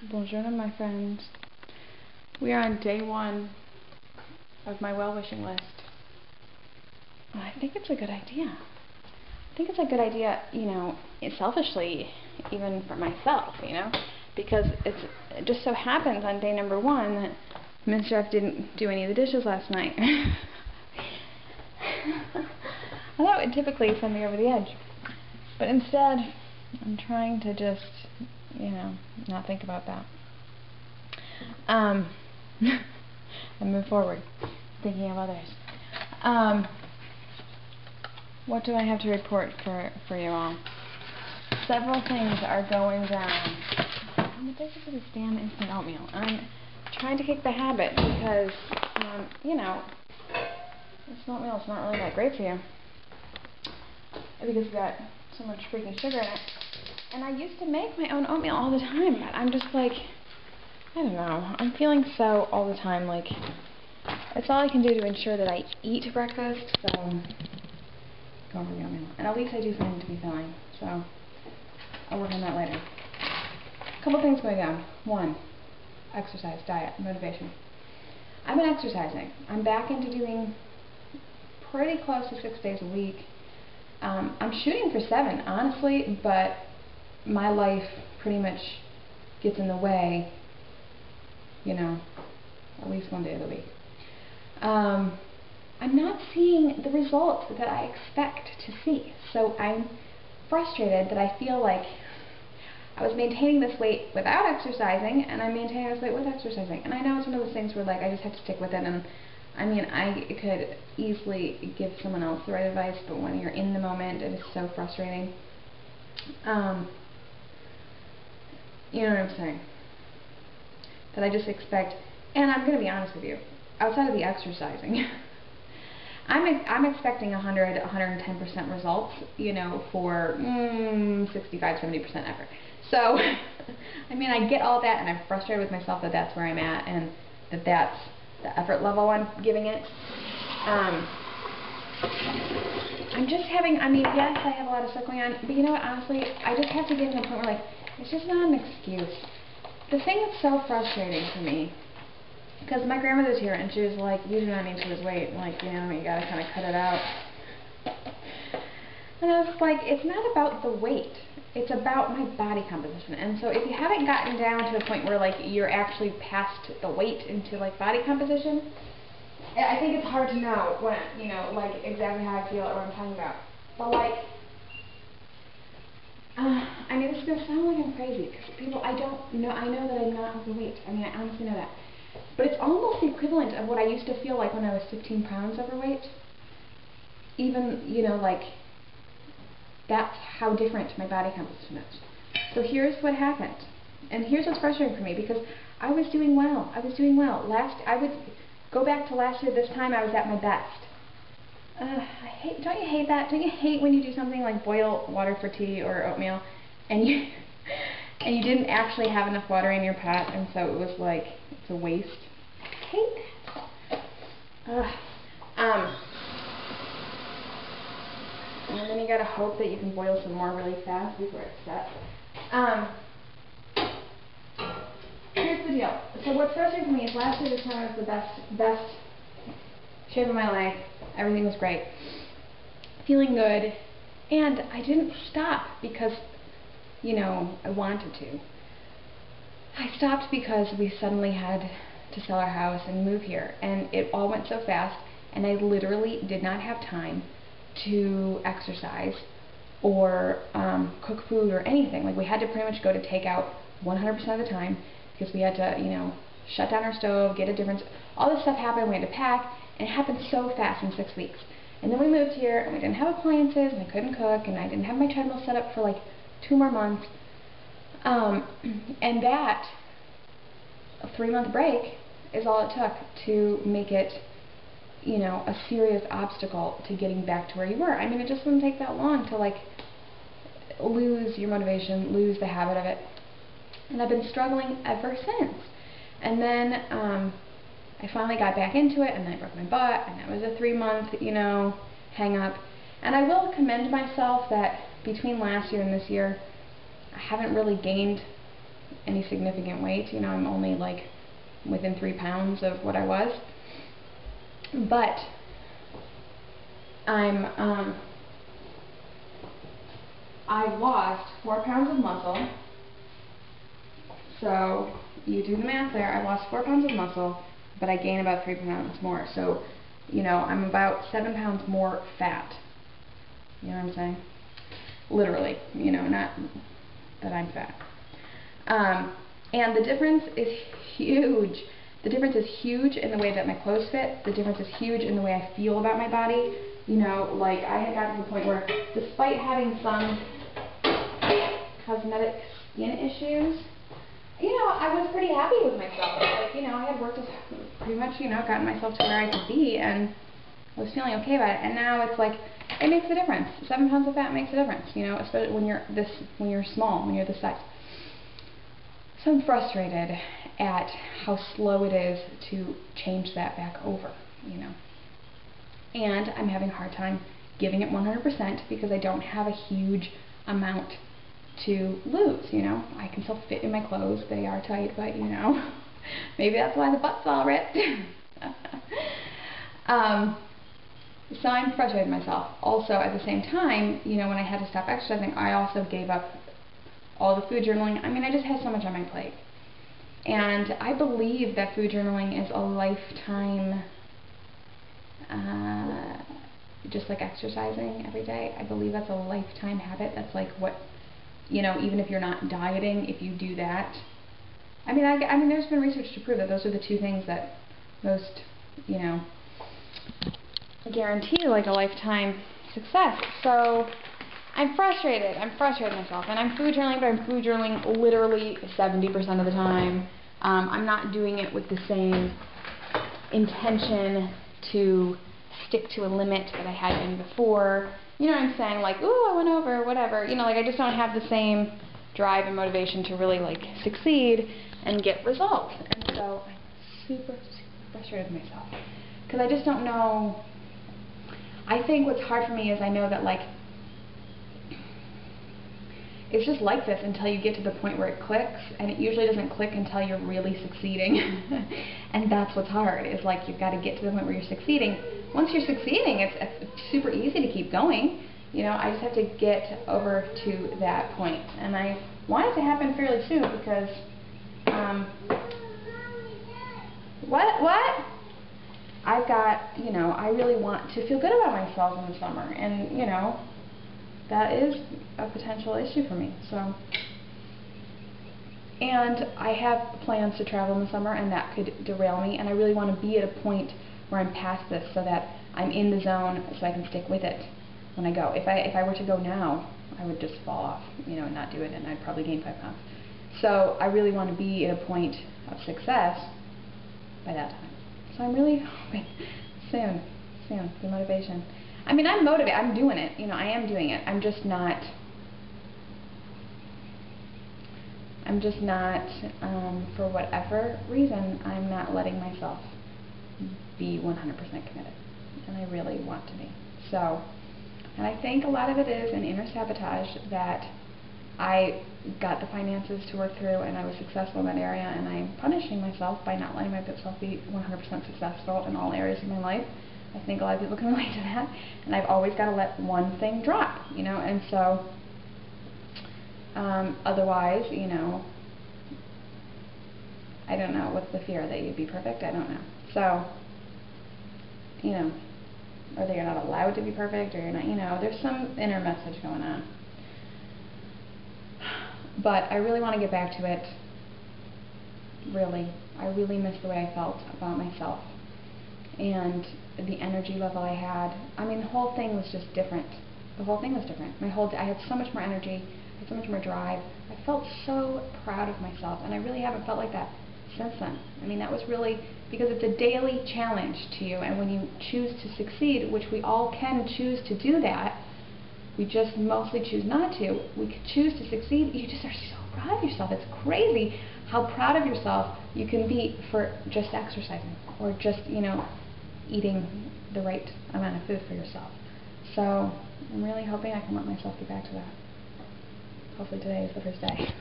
Bonjour, my friends. We are on day 1 of my well-wishing list. I think it's a good idea. I think it's a good idea, selfishly, even for myself, because it just so happens on day number 1 that Mr. F didn't do any of the dishes last night. Well, that would typically send me over the edge. But instead, I'm trying to just, not think about that. And move forward, thinking of others. What do I have to report for you all? Several things are going down. I'm addicted to this damn instant oatmeal. I'm trying to kick the habit because, instant oatmeal is not really that great for you. Because it's got so much freaking sugar in it. And I used to make my own oatmeal all the time, but I'm just like, I don't know. I'm feeling so all the time like it's all I can do to ensure that I eat breakfast, so going for the oatmeal. And at least I do find it to be filling, so I'll work on that later. A couple things going on. 1, exercise, diet, motivation. I've been exercising. I'm back into doing pretty close to 6 days a week. I'm shooting for 7, honestly, but my life pretty much gets in the way, at least 1 day of the week. I'm not seeing the results that I expect to see, so I'm frustrated that I feel like I was maintaining this weight without exercising, and I'm maintaining this weight with exercising. And I know it's one of those things where I just have to stick with it, and I could easily give someone else the right advice, but when you're in the moment, it is so frustrating. You know what I'm saying? That I just expect, and I'm going to be honest with you, outside of the exercising, I'm expecting 100, 110% results, for 65, 70% effort. So, I get all that, and I'm frustrated with myself that that's where I'm at, and that's the effort level I'm giving it. I'm just having, yes, I have a lot of stuff going on, but honestly, I just have to get to a point where, it's just not an excuse. The thing that's so frustrating for me, because my grandmother's here, and she was like, you do not need to lose weight, you gotta kind of cut it out. And I was like, it's not about the weight, it's about my body composition. And so if you haven't gotten down to a point where, you're actually past the weight into, body composition, I think it's hard to know when, exactly how I feel or what I'm talking about. But, this is going to sound like I'm crazy, because people, I know that I'm not overweight. I honestly know that. But it's almost the equivalent of what I used to feel like when I was 15 pounds overweight. Even, that's how different my body composition is. So here's what happened. And here's what's frustrating for me, because I was doing well. I would go back to last year, this time I was at my best. Don't you hate that? Don't you hate when you do something like boil water for tea or oatmeal, and you didn't actually have enough water in your pot, and so it was it's a waste? I hate that. And then you gotta hope that you can boil some more really fast before it's set. Here's the deal. So what's frustrating for me is last year this time I was the best shape of my life. Everything was great. Feeling good. And I didn't stop because, I wanted to. I stopped because we suddenly had to sell our house and move here. And it all went so fast, and I literally did not have time to exercise or cook food or anything. We had to pretty much go to takeout 100% of the time, because we had to, shut down our stove, get a different, all this stuff happened, we had to pack, and it happened so fast in 6 weeks. And then we moved here, and we didn't have appliances, and I couldn't cook, and I didn't have my treadmill set up for 2 more months. And that, a 3-month break, is all it took to make it, a serious obstacle to getting back to where you were. It just wouldn't take that long to, lose your motivation, lose the habit of it. And I've been struggling ever since. And then, I finally got back into it, and then I broke my butt, and that was a 3-month, hang up. And I will commend myself that between last year and this year, I haven't really gained any significant weight. You know, I'm only like within 3 pounds of what I was. But I've lost 4 pounds of muscle. So you do the math there. I lost 4 pounds of muscle, but I gained about 3 pounds more. So, you know, I'm about 7 pounds more fat. You know what I'm saying? Literally, you know, not that I'm fat. And the difference is huge. The difference is huge in the way that my clothes fit. The difference is huge in the way I feel about my body. You know, like I had gotten to the point where, despite having some cosmetic skin issues, you know, I was pretty happy with myself. Like, you know, I had worked pretty much, you know, gotten myself to where I could be, and I was feeling okay about it. And now it's like, it makes a difference. 7 pounds of fat makes a difference, you know, especially when you're small, when you're this size. So I'm frustrated at how slow it is to change that back over, you know. And I'm having a hard time giving it 100% because I don't have a huge amount to lose, you know. I can still fit in my clothes. They are tight, but, you know, maybe that's why the butt's all ripped. So I'm frustrated with myself. Also, at the same time, you know, when I had to stop exercising, I also gave up all the food journaling. I mean, I just had so much on my plate. And I believe that food journaling is a lifetime, just like exercising every day. I believe that's a lifetime habit. That's like what, you know, even if you're not dieting, if you do that. I mean, there's been research to prove that those are the 2 things that most, you know, guarantee like a lifetime success. So I'm frustrated. I'm frustrated myself, and I'm food journaling, but I'm food journaling literally 70% of the time. I'm not doing it with the same intention to stick to a limit that I had been before. You know what I'm saying? Like, ooh, I went over, whatever. You know, like I just don't have the same drive and motivation to really like succeed and get results. And so I'm super, super frustrated with myself because I just don't know. I think what's hard for me is I know that like it's just like this until you get to the point where it clicks, and it usually doesn't click until you're really succeeding. And that's what's hard, is like you've got to get to the point where you're succeeding. Once you're succeeding, it's super easy to keep going. You know, I just have to get over to that point. And I want it to happen fairly soon because, what? I've got, you know, I really want to feel good about myself in the summer, and, you know, that is a potential issue for me. So, and I have plans to travel in the summer, and that could derail me, and I really want to be at a point where I'm past this so that I'm in the zone so I can stick with it when I go. If I were to go now, I would just fall off, you know, and not do it, and I'd probably gain 5 pounds. So I really want to be at a point of success by that time. So I'm really hoping soon, the motivation. I mean, I'm motivated. I'm doing it. You know, I am doing it. I'm just not, for whatever reason, I'm not letting myself be 100% committed. And I really want to be. So, and I think a lot of it is an inner sabotage that I got the finances to work through, and I was successful in that area, and I'm punishing myself by not letting myself be 100% successful in all areas of my life. I think a lot of people can relate to that, and I've always got to let one thing drop, you know, and so otherwise, you know, I don't know, what's the fear, that you'd be perfect? I don't know. So, you know, or that you're not allowed to be perfect, or you're not, you know, there's some inner message going on. But I really want to get back to it. Really. I really miss the way I felt about myself. And the energy level I had. I mean, the whole thing was just different. The whole thing was different. I had so much more energy. I had so much more drive. I felt so proud of myself. And I really haven't felt like that since then. I mean, that was really, because it's a daily challenge to you. And when you choose to succeed, which we all can choose to do that, we just mostly choose not to. We could choose to succeed. You just are so proud of yourself. It's crazy how proud of yourself you can be for just exercising, or just, you know, eating the right amount of food for yourself. So I'm really hoping I can let myself get back to that. Hopefully today is the first day.